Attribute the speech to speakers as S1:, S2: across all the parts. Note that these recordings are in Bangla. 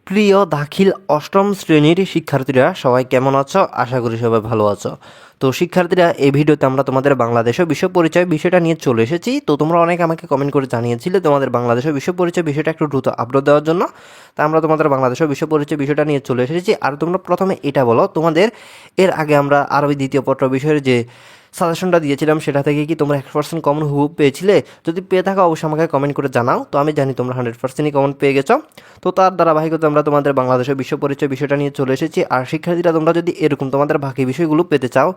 S1: প্রিয় দাখিল অষ্টম শ্রেণীর শিক্ষার্থীরা সবাই কেমন আছো? আশা করি সবাই ভালো আছো। তো শিক্ষার্থীরা, এই ভিডিওতে আমরা তোমাদের বাংলাদেশের বিশ্ব পরিচয় বিষয়টা নিয়ে চলে এসেছি। তো তোমরা অনেকে আমাকে কমেন্ট করে জানিয়েছিলে তোমাদের বাংলাদেশের বিশ্ব পরিচয় বিষয়টা একটু দ্রুত আপলোড দেওয়ার জন্য। তা আমরা তোমাদের বাংলাদেশের বিশ্ব পরিচয় বিষয়টা নিয়ে চলে এসেছি। আর তোমরা প্রথমে এটা বলো, তোমাদের এর আগে আমরা আরবি দ্বিতীয় পত্র বিষয়ের যে সাজেশনটা দিয়েছিলাম সেটা থেকে কি তোমরা 100% কমন হুবহু পেয়েছিলে? যদি পেয়ে থাকো অবশ্যই আমাকে কমেন্ট করে জানাও। তো আমি জানি তোমরা 100%ই কমন পেয়ে গেছো। তো তার ধারাবাহিকতা আমরা তোমাদের বাংলাদেশের বিশ্ব পরিচয় বিষয়টা নিয়ে চলে এসেছি। আর শিক্ষার্থীরা, তোমরা যদি এরকম তোমাদের বাকি বিষয়গুলো পেতে চাও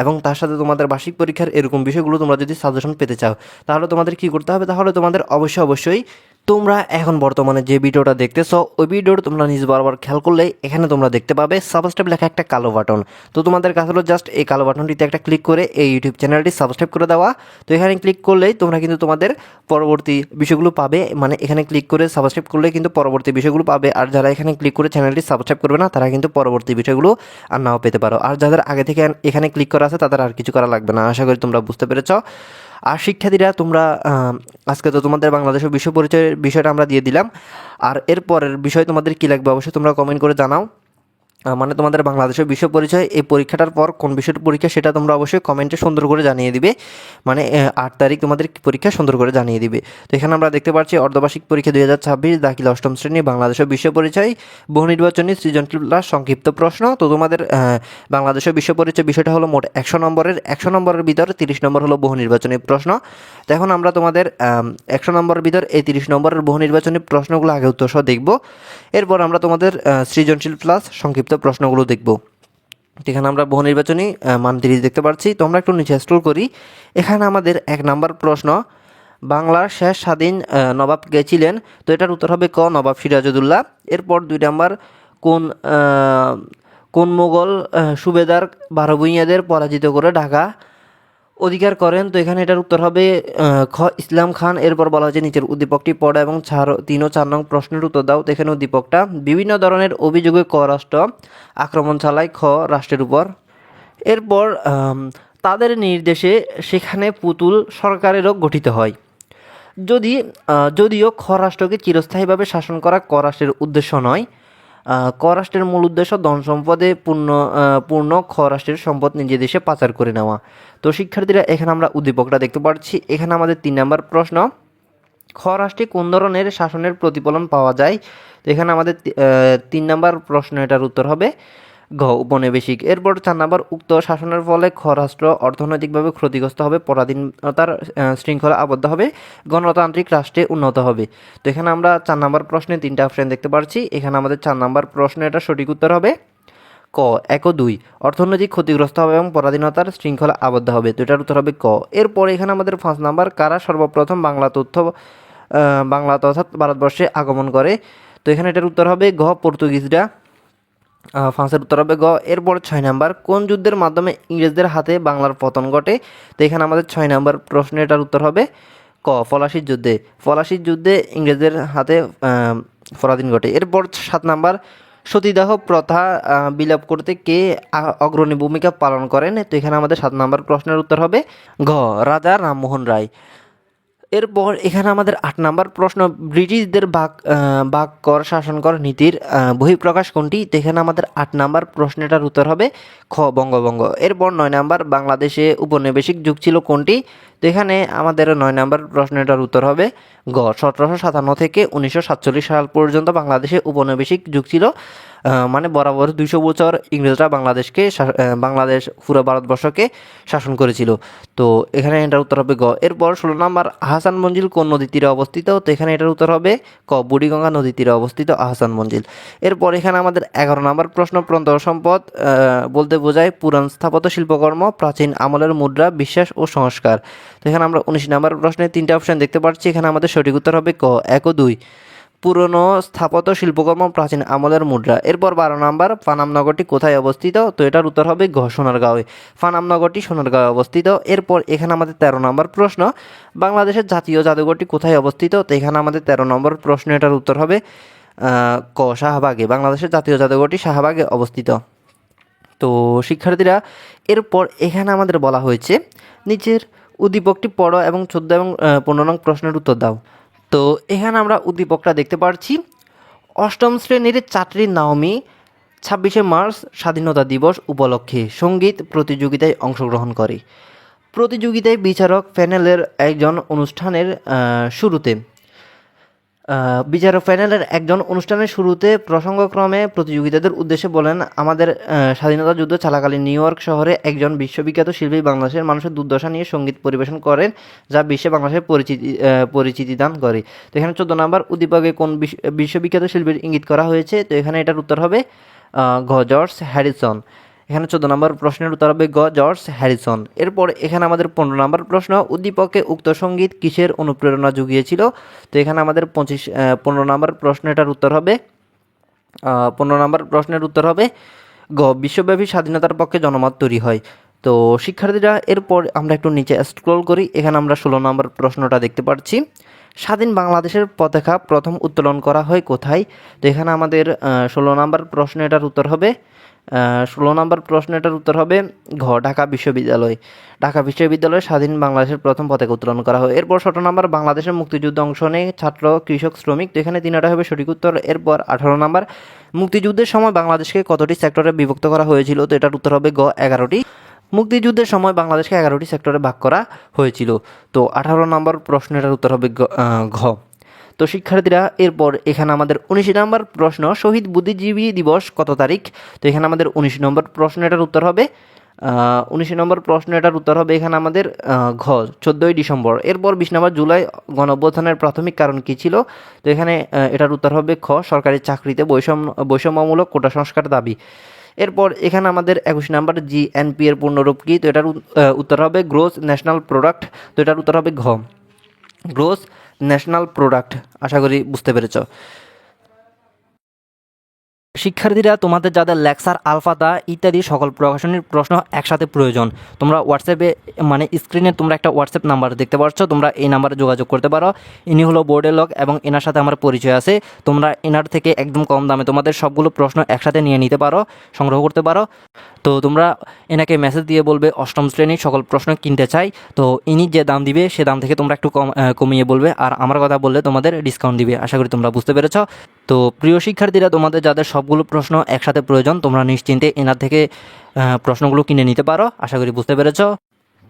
S1: এবং তার সাথে তোমাদের বার্ষিক পরীক্ষার এরকম বিষয়গুলো তোমরা যদি সাজেশন পেতে চাও, তাহলে তোমাদের কি করতে হবে? তাহলে তোমাদের অবশ্যই তোমরা এখন বর্তমানে যে ভিডিওটা দেখতেছো ওই ভিডিওটা তোমরা নিজ বারবার খেয়াল করলে এখানে তোমরা দেখতে পাবে সাবস্ক্রাইব লেখা একটা কালো বাটন। তো তোমাদের কাছে হলো জাস্ট এই কালো বাটনটিতে একটা ক্লিক করে এই ইউটিউব চ্যানেলটি সাবস্ক্রাইব করে দেওয়া। তো এখানে ক্লিক করলেই তোমরা কিন্তু তোমাদের পরবর্তী বিষয়গুলো পাবে। মানে এখানে ক্লিক করে সাবস্ক্রাইব করলে কিন্তু পরবর্তী বিষয়গুলো পাবে। আর যারা এখানে ক্লিক করে চ্যানেলটি সাবস্ক্রাইব করবে না, তারা কিন্তু পরবর্তী বিষয়গুলো আর নাও পেতে পারো। আর যাদের আগে থেকে এখানে ক্লিক করা আছে তাদের আর কিছু করা লাগবে না। আশা করি তোমরা বুঝতে পেরেছ। আর শিক্ষার্থীরা, তোমরা আজকে তো তোমাদের বাংলাদেশের বিশ্ব পরিচয়ের বিষয়টা আমরা দিয়ে দিলাম। আর এরপরের বিষয় তোমাদের কী লাগবে অবশ্যই তোমরা কমেন্ট করে জানাও। মানে তোমাদের বাংলাদেশের বিশ্ব পরিচয় এই পরীক্ষাটার পর কোন বিষয়টা পরীক্ষা সেটা তোমরা অবশ্যই কমেন্টে সুন্দর করে জানিয়ে দিবে। মানে 8 তারিখ তোমাদের পরীক্ষা সুন্দর করে জানিয়ে দিবে। তো এখানে আমরা দেখতে পাচ্ছি অর্ধবার্ষিক পরীক্ষা 2026 দাখিল অষ্টম শ্রেণী বাংলাদেশের বিশ্ব পরিচয় বহু নির্বাচনী সৃজনশীল প্লাস সংক্ষিপ্ত প্রশ্ন। তো তোমাদের বাংলাদেশের বিশ্ব পরিচয় বিষয়টা হলো মোট 100 নম্বরের ভিতর 30 নম্বর হলো বহু নির্বাচনী প্রশ্ন। তো এখন আমরা তোমাদের 100 নম্বরের ভিতর এই 30 নম্বরের বহু নির্বাচনী প্রশ্নগুলো আগে উত্তর সহ দেখব। এরপর আমরা তোমাদের সৃজনশীল প্লাস সংক্ষিপ্ত প্রশ্নগুলো দেখব। এখানে আমরা বহু নির্বাচনী মান 30 দেখতে পাচ্ছি। তো আমরা একটু নিচে স্ক্রল করি। এখানে আমাদের 1 নম্বর প্রশ্ন, বাংলার শেষ স্বাধীন নবাব কে ছিলেন? তো এটার উত্তর হবে ক, নবাব সিরাজউদ্দৌলা। এরপর 2 নম্বর, কোন কোন মোগল সুবেদার বারভূঁইয়াদের পরাজিত করে ঢাকা অধিকার করেন? তো এখানে এটার উত্তর হবে খ, ইসলাম খান। এরপর বলা হয়েছে নিচের উদ্দীপকটি পড়ো এবং 3 ও 4 নং প্রশ্নের উত্তর দাও। তো এখানে উদ্দীপকটা, বিভিন্ন ধরনের অভিযোগে ক রাষ্ট্র আক্রমণ চালায় খ রাষ্ট্রের উপর। এরপর তাদের নির্দেশে সেখানে পুতুল সরকারেরও গঠিত হয়। যদিও খ রাষ্ট্রকে চিরস্থায়ীভাবে শাসন করা ক রাষ্ট্রের উদ্দেশ্য নয়। ক রাষ্ট্রের মূল উদ্দেশ্য ধন সম্পদে পূর্ণ খ রাষ্ট্রের সম্পদ নিজের দেশে পাচার করে নেওয়া। তো শিক্ষার্থীরা, এখানে আমরা উদ্দীপকটা দেখতে পাচ্ছি। এখানে আমাদের 3 নম্বর প্রশ্ন, খ রাষ্ট্রে কোন ধরনের শাসনের প্রতিফলন পাওয়া যায়? তো এখানে আমাদের 3 নম্বর প্রশ্ন, এটার উত্তর হবে ঘ, উপনিবেশিক। এরপর 4 নম্বর, উক্ত শাসনের ফলে খ রাষ্ট্র অর্থনৈতিকভাবে ক্ষতিগ্রস্ত হবে, পরাধীনতার শৃঙ্খলা আবদ্ধ হবে, গণতান্ত্রিক রাষ্ট্রে উন্নত হবে। তো এখানে আমরা 4 নম্বর প্রশ্নে 3টা অপশন দেখতে পাচ্ছি। এখানে আমাদের 4 নম্বর প্রশ্ন, এটা সঠিক উত্তর হবে ক, 1 ও 2, অর্থনৈতিক ক্ষতিগ্রস্ত হবে এবং পরাধীনতার শৃঙ্খলা আবদ্ধ হবে। তো এটার উত্তর হবে ক। এরপর এখানে আমাদের 5 নম্বর, কারা সর্বপ্রথম বাংলা অর্থাৎ ভারতবর্ষে আগমন করে? তো এখানে এটার উত্তর হবে ঘ, পর্তুগিজরা। 5-এর উত্তর হবে গ। এরপর 6 নাম্বার, কোন যুদ্ধের মাধ্যমে ইংরেজদের হাতে বাংলার পতন ঘটে? তো এখানে আমাদের 6 নাম্বার প্রশ্ন, এটার উত্তর হবে ক, পলাশির যুদ্ধে। পলাশির যুদ্ধে ইংরেজদের হাতে পরাধীন ঘটে। এরপর 7 নাম্বার, সতীদাহ প্রথা বিলোপ করতে কে অগ্রণী ভূমিকা পালন করেন? তো এখানে আমাদের 7 নাম্বার প্রশ্নের উত্তর হবে ঘ, রাজা রামমোহন রায়। এরপর এখানে আমাদের 8 নাম্বার প্রশ্ন, ব্রিটিশদের ভাগ কর শাসন কর নীতির বহিঃপ্রকাশ কোনটি? তো এখানে আমাদের 8 নাম্বার প্রশ্নটার উত্তর হবে খ, বঙ্গভঙ্গ। এরপর 9 নাম্বার, বাংলাদেশে উপনিবেশিক যুগ ছিল কোনটি? তো এখানে আমাদের 9 নাম্বার প্রশ্নটার উত্তর হবে গ, 1757 থেকে 1947 সাল পর্যন্ত বাংলাদেশে উপনিবেশিক যুগ ছিল। মানে বরাবর 200 বছর ইংরেজরা বাংলাদেশ পুরো ভারতবর্ষকে শাসন করেছিল। তো এখানে এটার উত্তর হবে গ। এরপর 16 নম্বর, আহসান মঞ্জিল কোন নদীর তীরে অবস্থিত? তো এখানে এটার উত্তর হবে ক, বুড়িগঙ্গা নদীর তীরে অবস্থিত আহসান মঞ্জিল। এরপর এখানে আমাদের 11 নম্বর প্রশ্ন, প্রত্নসম্পদ বলতে বোঝায় পুরাণ স্থাপত্য শিল্পকর্ম, প্রাচীন আমলের মুদ্রা, বিশ্বাস ও সংস্কার। তো এখানে আমরা 19 নম্বর প্রশ্নে 3টা অপশন দেখতে পাচ্ছি। এখানে আমাদের সঠিক উত্তর হবে ক, 1 ও 2, পুরনো স্থাপত্য শিল্পকর্ম, প্রাচীন আমলের মুদ্রা। এরপর 12 নম্বর, পানাম নগরটি কোথায় অবস্থিত? তো এটার উত্তর হবে ঘ, সোনারগাঁওয়ে। পানাম নগরটি সোনারগাঁওয়ে অবস্থিত। এরপর এখানে আমাদের 13 নম্বর প্রশ্ন, বাংলাদেশের জাতীয় জাদুঘরটি কোথায় অবস্থিত? তো এখানে আমাদের 13 নম্বর প্রশ্ন, এটার উত্তর হবে ক, শাহবাগে। বাংলাদেশের জাতীয় জাদুঘরটি শাহবাগে অবস্থিত। তো শিক্ষার্থীরা, এরপর এখানে আমাদের বলা হয়েছে নিচের উদ্দীপকটি পড়ো এবং 14 এবং 15 নং প্রশ্নের উত্তর দাও। তো এখানে আমরা উদ্দীপকটা দেখতে পাচ্ছি, অষ্টম শ্রেণীর ছাত্রী নাওমি 26শে মার্চ স্বাধীনতা দিবস উপলক্ষে সঙ্গীত প্রতিযোগিতায় অংশগ্রহণ করে। প্রতিযোগিতায় বিচারক প্যানেলের একজন অনুষ্ঠানের শুরুতে প্রসঙ্গক্রমে প্রতিযোগিতাদের উদ্দেশ্যে বলেন, আমাদের স্বাধীনতা যুদ্ধ চলাকালীন নিউ ইয়র্ক শহরে একজন বিশ্ববিখ্যাত শিল্পী বাংলাদেশের মানুষের দুর্দশা নিয়ে সঙ্গীত পরিবেশন করেন, যা বিশ্বে বাংলাদেশের পরিচিতি দান করে। তো এখানে 14 নম্বর, উদ্দীপকে কোন বিশ্ববিখ্যাত শিল্পীর ইঙ্গিত করা হয়েছে? তো এখানে এটার উত্তর হবে ঘ, জর্জ হ্যারিসন। এখানে 14 নম্বর প্রশ্নের উত্তর হবে গ, জর্জ হ্যারিসন। এরপর এখানে আমাদের 15 নম্বর প্রশ্ন, উদ্দীপকে উক্ত সঙ্গীত কিসের অনুপ্রেরণা জুগিয়েছিল? তো এখানে আমাদের 15 নম্বর প্রশ্নটার উত্তর হবে 15 নম্বর প্রশ্নের উত্তর হবে গ, বিশ্বব্যাপী স্বাধীনতার পক্ষে জনমত তৈরি হয়। তো শিক্ষার্থীরা, এরপর আমরা একটু নিচে স্ক্রল করি। এখানে আমরা 16 নম্বর প্রশ্নটা দেখতে পাচ্ছি, স্বাধীন বাংলাদেশের পতাকা প্রথম উত্তোলন করা হয় কোথায়? তো এখানে আমাদের 16 নম্বর প্রশ্নটার উত্তর হবে 16 নম্বর প্রশ্নটার উত্তর হবে ঘ, ঢাকা বিশ্ববিদ্যালয়। ঢাকা বিশ্ববিদ্যালয়ে স্বাধীন বাংলাদেশের প্রথম পতাকা উত্তোলন করা হয়। এরপর 17 নম্বর, বাংলাদেশের মুক্তিযুদ্ধে অংশ নেয় ছাত্র, কৃষক, শ্রমিক। তো এখানে 3টা হবে সঠিক উত্তর। এরপর 18 নম্বর, মুক্তিযুদ্ধের সময় বাংলাদেশকে কতটি সেক্টরে বিভক্ত করা হয়েছিল? তো এটার উত্তর হবে গ, 11টি। মুক্তিযুদ্ধের সময় বাংলাদেশকে 11টি সেক্টরে ভাগ করা হয়েছিল। তো 18 নম্বর প্রশ্নটার উত্তর হবে ঘ। তো শিক্ষার্থীরা, এরপর এখানে আমাদের 19 নম্বর প্রশ্ন, শহীদ বুদ্ধিজীবী দিবস কত তারিখ? তো এখানে আমাদের 19 নম্বর প্রশ্নটার উত্তর হবে 19 নম্বর প্রশ্নটার উত্তর হবে এখানে আমাদের ঘ, 14ই ডিসেম্বর। এরপর 20 নম্বর, জুলাই গণঅভ্যুত্থানের প্রাথমিক কারণ কী ছিল? তো এখানে এটার উত্তর হবে খ, সরকারি চাকরিতে বৈষম্যমূলক কোটা সংস্কার দাবি। এরপর এখানে আমাদের 21 নম্বর, জিএনপি এর পূর্ণরূপ কী? তো এটার উত্তর হবে গ্রোস ন্যাশনাল প্রোডাক্ট। তো এটার উত্তর হবে ঘ, গ্রোস ন্যাশনাল প্রোডাক্ট। আশা করি বুঝতে পেরেছ। শিক্ষার্থীরা, তোমাদের যাদের লেকচার, আলফাতা ইত্যাদি সকল প্রকাশনীর প্রশ্ন একসাথে প্রয়োজন, তোমরা হোয়াটসঅ্যাপে মানে স্ক্রিনে তোমরা একটা হোয়াটসঅ্যাপ নাম্বার দেখতে পাচ্ছ, তোমরা এই নাম্বারে যোগাযোগ করতে পারো। ইনি হলো বোর্ডের লোক এবং এনার সাথে আমার পরিচয় আছে। তোমরা এনার থেকে একদম কম দামে তোমাদের সবগুলো প্রশ্ন একসাথে নিয়ে নিতে পারো, সংগ্রহ করতে পারো। তো তোমরা এনাকে মেসেজ দিয়ে বলবে অষ্টম শ্রেণীর সকল প্রশ্ন কিনতে চাই। তো ইনি যে দাম দিবে সে দাম থেকে তোমরা একটু কমিয়ে বলবে, আর আমার কথা বললে তোমাদের ডিসকাউন্ট দিবে। আশা করি তোমরা বুঝতে পেরেছ। তো প্রিয় শিক্ষার্থীরা, তোমাদের যাদের সবগুলো প্রশ্ন একসাথে প্রয়োজন, তোমরা নিশ্চিন্তে এনার থেকে প্রশ্নগুলো কিনে নিতে পারো। আশা করি বুঝতে পেরেছ।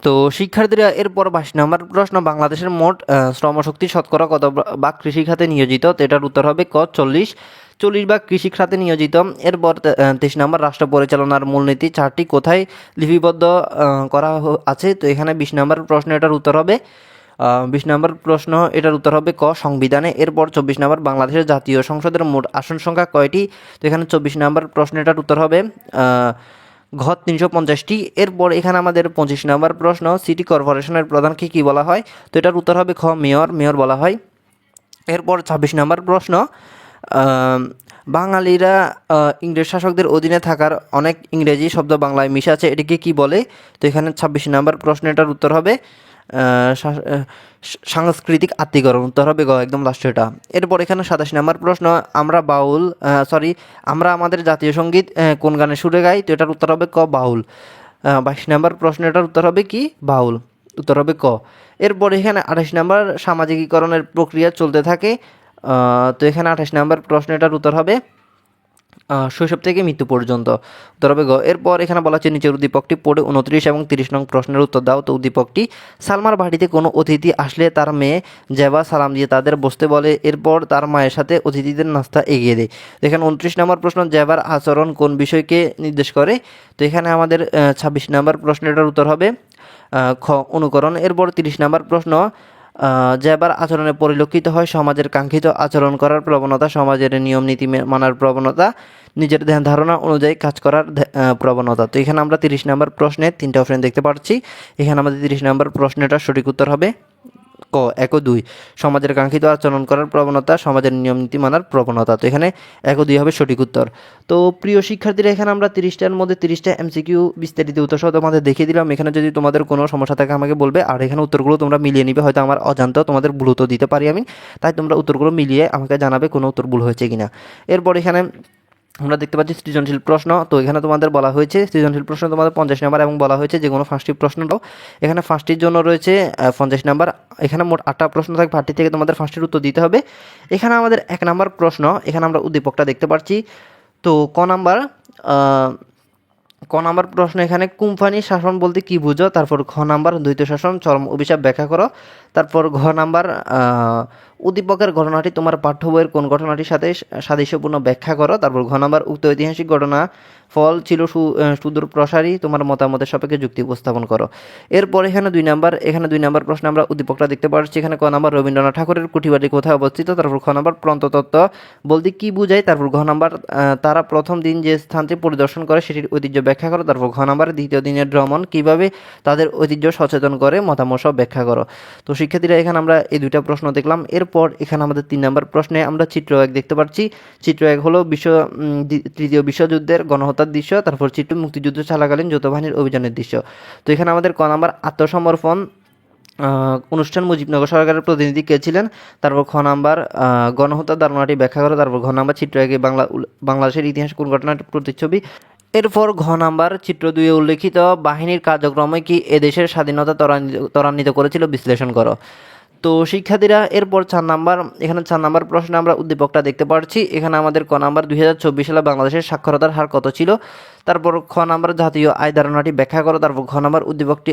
S1: তো শিক্ষার্থীরা, এরপর 22 নম্বর প্রশ্ন, বাংলাদেশের মোট শ্রমশক্তি শতকরা কত ভাগ কৃষি খাতে নিয়োজিত? তো এটার উত্তর হবে ক, 40 ভাগ কৃষি খাতে নিয়োজিত। এরপর 23 নম্বর, রাষ্ট্র পরিচালনার মূলনীতি 4টি কোথায় লিপিবদ্ধ করা আছে? তো এখানে 20 নম্বর প্রশ্ন এটার উত্তর হবে 20 নম্বর প্রশ্ন এটার উত্তর হবে ক, সংবিধানে। এরপর 24 নম্বর, বাংলাদেশের জাতীয় সংসদের মোট আসন সংখ্যা কয়টি? তো এখানে 24 নম্বর প্রশ্ন এটার উত্তর হবে ঘ, 350টি। এরপর এখানে আমাদের 25 নম্বর প্রশ্ন, সিটি কর্পোরেশনের প্রধানকে কী বলা হয়? তো এটার উত্তর হবে খ, মেয়র বলা হয়। এরপর 26 নম্বর প্রশ্ন, বাঙালিরা ইংরেজ শাসকদের অধীনে থাকার অনেক ইংরেজি শব্দ বাংলায় মিশে আছে, এটিকে কি বলে? তো এখানে 26 নম্বর প্রশ্নটার উত্তর হবে সাংস্কৃতিক আত্মীকরণ। উত্তর হবে গ, একদম লাস্টেটা। এরপর এখানে 27 নম্বর প্রশ্ন, আমরা আমাদের জাতীয় সঙ্গীত কোন গানে সুরে গাই? তো এটার উত্তর হবে ক, বাউল। 22 নম্বর প্রশ্নটার উত্তর হবে কি? বাউল। উত্তর হবে ক। এরপর এখানে 28 নম্বর, সামাজিকীকরণের প্রক্রিয়া চলতে থাকে। তো এখানে 28 নম্বর প্রশ্নটার উত্তর হবে শৈশব থেকে মৃত্যু পর্যন্ত। উত্তর হবে গ। এরপর এখানে বলা হচ্ছে নিচের উদ্দীপকটি পড়ে 29 এবং 30 নং প্রশ্নের উত্তর দাও। তো উদ্দীপকটি, সালমার বাড়িতে কোনো অতিথি আসলে তার মেয়ে জেবা সালাম দিয়ে তাদের বসতে বলে, এরপর তার মায়ের সাথে অতিথিদের নাস্তা এগিয়ে দেয়। তো এখানে 29 নম্বর প্রশ্ন, জেবার আচরণ কোন বিষয়কে নির্দেশ করে? তো এখানে আমাদের 26 নম্বর প্রশ্নটার উত্তর হবে খ, অনুকরণ। এরপর 30 নম্বর প্রশ্ন, জেবার আচরণে পরিলক্ষিত হয় সমাজের কাঙ্ক্ষিত আচরণ করার প্রবণতা, সমাজের নিয়ম নীতি মানার প্রবণতা, নিজের ধ্যান ধারণা অনুযায়ী কাজ করার প্রবণতা। তো এখানে আমরা 30 নম্বর প্রশ্নে 3টা অপশন দেখতে পাচ্ছি। এখানে আমাদের 30 নম্বর প্রশ্নটার সঠিক উত্তর হবে ক, 1 ও 2, সমাজের কাঙ্ক্ষিত আচরণ করার প্রবণতা, সমাজের নিয়ম নীতি মানার প্রবণতা। তো এখানে 1 ও 2 হবে সঠিক উত্তর। তো প্রিয় শিক্ষার্থীরা, এখানে আমরা 30টার মধ্যে 30টা এমসিকিউ বিস্তারিত উত্তর সহ তোমাদের দেখিয়ে দিলাম। এখানে যদি তোমাদের কোনো সমস্যা থাকে আমাকে বলবে, আর এখানে উত্তরগুলো তোমরা মিলিয়ে নিবে। হয়তো আমার অজান্তেও তোমাদের ভুল তো দিতে পারি আমি, তাই তোমরা উত্তরগুলো মিলিয়ে আমাকে জানাবে কোনো উত্তর ভুল হয়েছে কিনা। এরপর এখানে আমরা দেখতে পাচ্ছি সৃজনশীল প্রশ্ন। তো এখানে তোমাদের বলা হয়েছে সৃজনশীল প্রশ্ন তোমাদের 50 নাম্বার এবং বলা হয়েছে যে কোনো 5টি প্রশ্ন দাও। এখানে 5টির জন্য রয়েছে 50 নাম্বার। এখানে মোট 8টা প্রশ্ন থাকবে, 8টি থেকে তোমাদের 5টির উত্তর দিতে হবে। এখানে আমাদের 1 নাম্বার প্রশ্ন, এখানে আমরা উদ্দীপকটা দেখতে পাচ্ছি। তো ক নাম্বার প্রশ্ন, এখানে কোম্পানি শাসন বলতে কি বুঝো? তারপর ঘ নাম্বার দ্বৈত শাসন চরম অভিশাপ ব্যাখ্যা করো। তারপর ঘ নাম্বার উদ্দীপকের ঘটনাটি তোমার পাঠ্য বইয়ের কোন ঘটনাটির সাথে সাদৃশ্যপূর্ণ ব্যাখ্যা করো। তারপর ঘ নাম্বার উক্ত ঐতিহাসিক ঘটনা ফল ছিল সুদূর প্রসারী, তোমার মতামতের সাপেক্ষে যুক্তি উপস্থাপন করো। এরপর এখানে 2 নাম্বার প্রশ্নে আমরা উদ্দীপকটা দেখতে পাচ্ছি। এখানে ক নাম্বার রবীন্দ্রনাথ ঠাকুরের কুঠিবাড়ি কোথায় অবস্থিত? তারপর খ নাম্বার প্রন্ততত্ত্ব বলতে কি বুঝায়? তারপর ঘ নাম্বার তারা প্রথম দিন যে স্থানটি পরিদর্শন করে সেটির ঐতিহ্য ব্যাখ্যা করো। তারপর ঘ নাম্বার দ্বিতীয় দিনের ভ্রমণ কিভাবে তাদের ঐতিহ্য সচেতন করে, মতামত সব ব্যাখ্যা করো। তো শিক্ষার্থীরা এখানে আমরা এই 2টা প্রশ্ন দেখলাম। এরপর এখানে আমাদের 3 নাম্বার প্রশ্নে আমরা চিত্র 1 দেখতে পাচ্ছি। চিত্র 1 হলো তৃতীয় বিশ্বযুদ্ধের গণহত্যার দৃশ্য। তারপর চিত্র মুক্তিযুদ্ধ চলাকালীন যৌথ বাহিনীর অভিযানের দৃশ্য। তো এখানে আমাদের ক নাম্বার আত্মসমর্পণ অনুষ্ঠান মুজিবনগর সরকারের প্রতিনিধি কে ছিলেন? তারপর খ নাম্বার গণহত্যার ধারণাটি ব্যাখ্যা করো। তারপর ঘ নাম্বার চিত্র 1 বাংলাদেশের ইতিহাস কোন ঘটনার প্রতিচ্ছবি? এরপর ঘ নাম্বার চিত্র 2 উল্লেখিত বাহিনীর কার্যক্রমে কি এদেশের স্বাধীনতা ত্বরান্বিত করেছিল বিশ্লেষণ করো। তো শিক্ষার্থীরা এরপর 4 নাম্বার, এখানে 4 নাম্বার প্রশ্নে আমরা উদ্দীপকটা দেখতে পাচ্ছি। এখানে আমাদের ক নাম্বার 2024 সালে বাংলাদেশের সাক্ষরতার হার কত ছিল? তারপর খ নাম্বার জাতীয় আয় ধারণাটি ব্যাখ্যা করো। তারপর ঘ নাম্বার উদ্দীপকে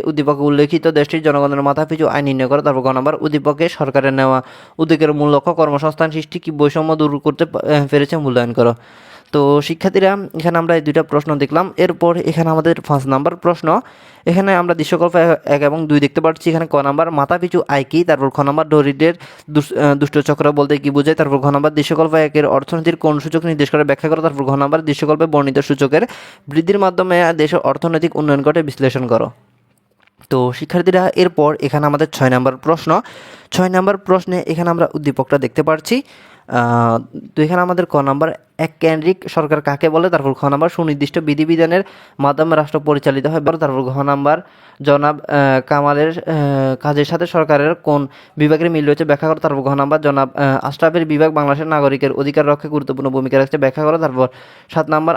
S1: উল্লেখিত দেশটির জনগণের মাথাপিছু আয় নির্ণয় করো। তারপর ঘ নাম্বার উদ্দীপকে সরকারের নেওয়া উদ্যোগের মূল লক্ষ্য কর্মসংস্থান সৃষ্টি কি বৈষম্য দূর করতে পেরেছে মূল্যায়ন করো। তো শিক্ষার্থীরা এখানে আমরা এই 2টা প্রশ্ন দেখলাম। এরপর এখানে আমাদের 5 নাম্বার প্রশ্ন, এখানে আমরা দৃশ্যকল্প 1 এবং 2 দেখতে পাচ্ছি। এখানে ক নাম্বার মাথাপিছু আয় কি? তারপর খ নাম্বার দরিদ্রের দুষ্টচক্র বলতে কি বোঝায়? তারপর ঘ নাম্বার দৃশ্যকল্প 1-এর অর্থনীতির কোন সূচক নির্দেশ করে ব্যাখ্যা করো। তারপর ঘ নাম্বার দৃশ্যকল্পে বর্ণিত সূচকের বৃদ্ধির মাধ্যমে দেশের অর্থনৈতিক উন্নয়ন ঘটে বিশ্লেষণ করো। তো শিক্ষার্থীরা এরপর এখানে আমাদের 6 নাম্বার প্রশ্ন। 6 নাম্বার প্রশ্নে এখানে আমরা উদ্দীপকটা দেখতে পাচ্ছি। তো এখানে আমাদের ক নাম্বার এককেন্দ্রিক সরকার কাকে বলে? তারপর খ নাম্বার সুনির্দিষ্ট বিধিবিধানের মাধ্যমে রাষ্ট্র পরিচালিত হয়। তারপর ঘ নাম্বার জনাব কামালের কাজের সাথে সরকারের কোন বিভাগের মিল রয়েছে ব্যাখ্যা করো। তারপর ঘ নাম্বার জনাব আশরাফের বিভাগ বাংলাদেশের নাগরিকের অধিকার রক্ষায় গুরুত্বপূর্ণ ভূমিকা রাখছে ব্যাখ্যা করো। তারপর 7 নাম্বার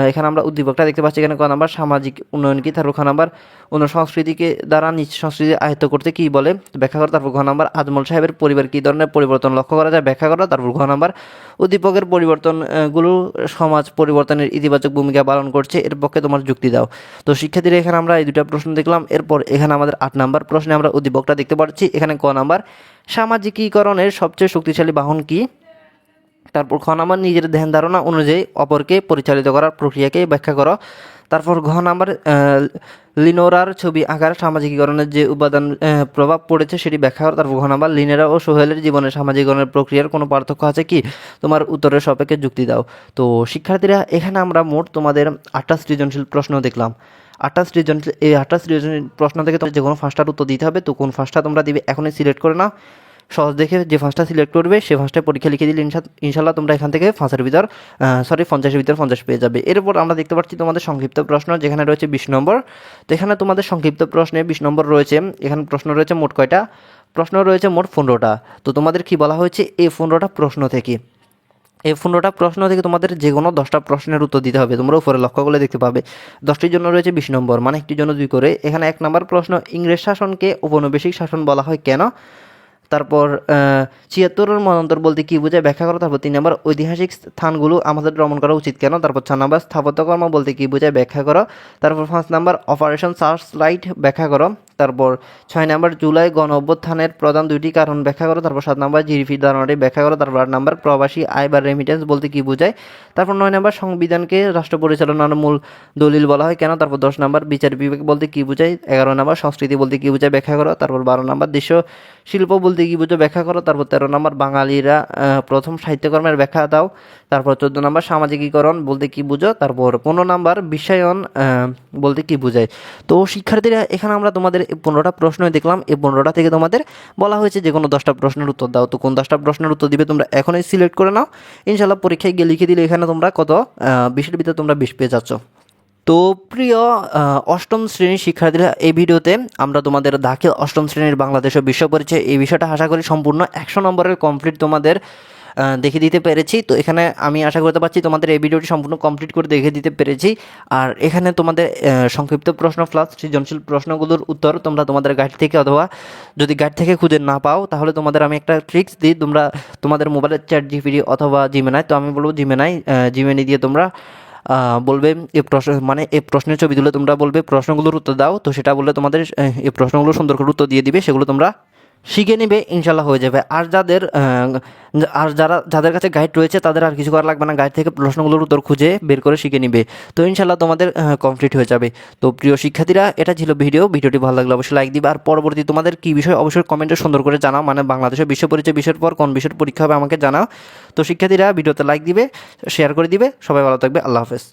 S1: এখানে আমরা উদ্দীপকটা দেখতে পাচ্ছি। এখানে ক নাম্বার সামাজিক উন্নয়ন কি? তারপর খ নাম্বার অন্য সংস্কৃতিকে দ্বারা নিজ সংস্কৃতি আয়ত্ত করতে কি বলে ব্যাখ্যা করো। তারপর ঘ নাম্বার আজমল সাহেবের পরিবার কী ধরনের পরিবর্তন লক্ষ্য করা যায় ব্যাখ্যা করো। তারপর ঘ নাম্বার উদ্দীপকের পরিবর্তনগুলো সমাজ পরিবর্তনের ইতিবাচক ভূমিকা পালন করছে, এর পক্ষে তোমার যুক্তি দাও। তো শিক্ষার্থীরা এখানে আমরা এই 2টা প্রশ্ন দেখলাম। এরপর এখানে আমাদের 8 নাম্বার প্রশ্নে আমরা উদ্দীপকটা দেখতে পাচ্ছি। এখানে ক নাম্বার সামাজিকীকরণের সবচেয়ে শক্তিশালী বাহন কি? তারপর খ নাম্বার নিজের ধ্যান ধারণা অনুযায়ী অপরকে পরিচালিত করার প্রক্রিয়াকে ব্যাখ্যা করো। তারপর ঘ নাম্বার লিনোরার ছবি আঁকার সামাজিকীকরণের যে উপাদান প্রভাব পড়েছে সেটি ব্যাখ্যা করো। তারপর ঘ নাম্বার লিনেরা ও সোহেলের জীবনের সামাজিকীকরণের প্রক্রিয়ার কোনো পার্থক্য আছে কি? তোমার উত্তরের সাপেক্ষে যুক্তি দাও। তো শিক্ষার্থীরা এখানে আমরা মোট তোমাদের 8টা সৃজনশীল প্রশ্ন দেখলাম। 8টা সৃজনশীল প্রশ্ন থেকে তোমার যে কোনো 5টার উত্তর দিতে হবে। তো কোন 5টা তোমরা দিবে এখনই সিলেক্ট করে নাও। সহজ দেখে যে 5টা সিলেক্ট করবে সে 5টায় পরীক্ষা লিখে দিলে ইনশাল্লাহ তোমরা এখান থেকে 50-এর ভিতর 50 পেয়ে যাবে। এরপর আমরা দেখতে পাচ্ছি তোমাদের সংক্ষিপ্ত প্রশ্ন, যেখানে রয়েছে 20 নম্বর। তো এখানে তোমাদের সংক্ষিপ্ত প্রশ্নে 20 নম্বর রয়েছে। এখানে প্রশ্ন রয়েছে মোট কয়টা? প্রশ্ন রয়েছে মোট 15টা। তো তোমাদের কি বলা হয়েছে? এই 15টা প্রশ্ন থেকে তোমাদের যে কোনো 10টা প্রশ্নের উত্তর দিতে হবে। তোমরা উপরে লক্ষ্য করলে দেখতে পাবে 10টির জন্য রয়েছে 20 নম্বর, মানে একটির জন্য 2 করে। এখানে 1 নম্বর প্রশ্ন, ইংরেজ শাসনকে ঔপনিবেশিক শাসন বলা হয় কেন? তারপর 76-এর মতান্তর বলতে কী বোঝায় ব্যাখ্যা করো। তারপর 3 নম্বর ঐতিহাসিক স্থানগুলো আমাদের ভ্রমণ করা উচিত কেন? তারপর 4 নম্বর স্থাপত্যকর্ম বলতে কী বোঝায় ব্যাখ্যা করো। তারপর 5 নম্বর অপারেশন সার্চ লাইট ব্যাখ্যা করো। তারপর 6 নম্বর জুলাই গণ অভ্যুত্থানের প্রধান 2টি কারণ ব্যাখ্যা করো। তারপর 7 নম্বর জিডিপি ধারণাটি ব্যাখ্যা করো। তারপর 8 নম্বর প্রবাসী আয় বা রেমিটেন্স বলতে কী বোঝায়। তারপর 9 নম্বর সংবিধানকে রাষ্ট্র পরিচালনার মূল দলিল বলা হয় কেন? তারপর 10 নম্বর বিচার বিভাগ বলতে কী বোঝায়। 11 নম্বর সংস্কৃতি বলতে কী বোঝায় ব্যাখ্যা করো। তারপর 12 নম্বর দৃশ্য শিল্প বলতে কী বোঝায় ব্যাখ্যা করো। তারপর 13 নম্বর বাঙালিরা প্রথম সাহিত্যকর্মের ব্যাখ্যা দাও। তারপর 14 নম্বর সামাজিকীকরণ বলতে কী বুঝো। তারপর 15 নম্বর বিশ্বায়ন বলতে কী বোঝায়। তো শিক্ষার্থীরা এখানে আমরা তোমাদের 15টা প্রশ্ন দেখলাম। এই 15টা থেকে তোমাদের বলা হয়েছে যে কোনো 10টা প্রশ্নের উত্তর দাও। তো কোন 10টা প্রশ্নের উত্তর দিবে তোমরা এখনই সিলেক্ট করে নাও। ইনশাল্লাহ পরীক্ষায় গিয়ে লিখে দিলে এখানে তোমরা কত 20-এর ভিতরে তোমরা 20 পেয়ে যাচ্ছ। তো প্রিয় 8ম শ্রেণীর শিক্ষার্থীরা, এই ভিডিওতে আমরা তোমাদের দাখিল 8ম শ্রেণীর বাংলাদেশ ও বিশ্ব পরিচয় এই বিষয়টা আশা করি সম্পূর্ণ 100 নম্বরের কমপ্লিট তোমাদের দেখে দিতে পেরেছি। তো এখানে আমি আশা করতে পারছি তোমাদের এই ভিডিওটি সম্পূর্ণ কমপ্লিট করে দেখে দিতে পেরেছি। আর এখানে তোমাদের সংক্ষিপ্ত প্রশ্ন প্লাস সৃজনশীল প্রশ্নগুলোর উত্তর তোমরা তোমাদের গাইড থেকে অথবা যদি গাইড থেকে খুঁজে না পাও তাহলে তোমাদের আমি একটা ট্রিক্স দিই, তোমরা তোমাদের মোবাইলের চ্যাটজিপিটি অথবা জিমেনাই, তো আমি বলবো জিমেনি দিয়ে তোমরা বলবে এই প্রশ্ন মানে এই প্রশ্নের ছবি তুলে তোমরা বলবে প্রশ্নগুলোর উত্তর দাও, তো সেটা বললে তোমাদের এই প্রশ্নগুলো সুন্দর করে উত্তর দিয়ে দিবে, সেগুলো তোমরা শিখে নিবে, ইনশাল্লাহ হয়ে যাবে। আর যাদের কাছে গাইড রয়েছে তাদের আর কিছু করা লাগবে না, গাইড থেকে প্রশ্নগুলোর উত্তর খুঁজে বের করে শিখে নিবে, তো ইনশাল্লাহ তোমাদের কমপ্লিট হয়ে যাবে। তো প্রিয় শিক্ষার্থীরা, এটা ছিল ভিডিওটি ভালো লাগলে অবশ্যই লাইক দিবে। আর পরবর্তী তোমাদের কী বিষয় অবশ্যই কমেন্টে সুন্দর করে জানাও, মানে বাংলাদেশের বিশ্ব পরিচয় বিষয়ের পর কোন বিষয়ের পরীক্ষা হবে আমাকে জানাও। তো শিক্ষার্থীরা ভিডিওতে লাইক দিবে, শেয়ার করে দিবে। সবাই ভালো থাকবে, আল্লাহ হাফেজ।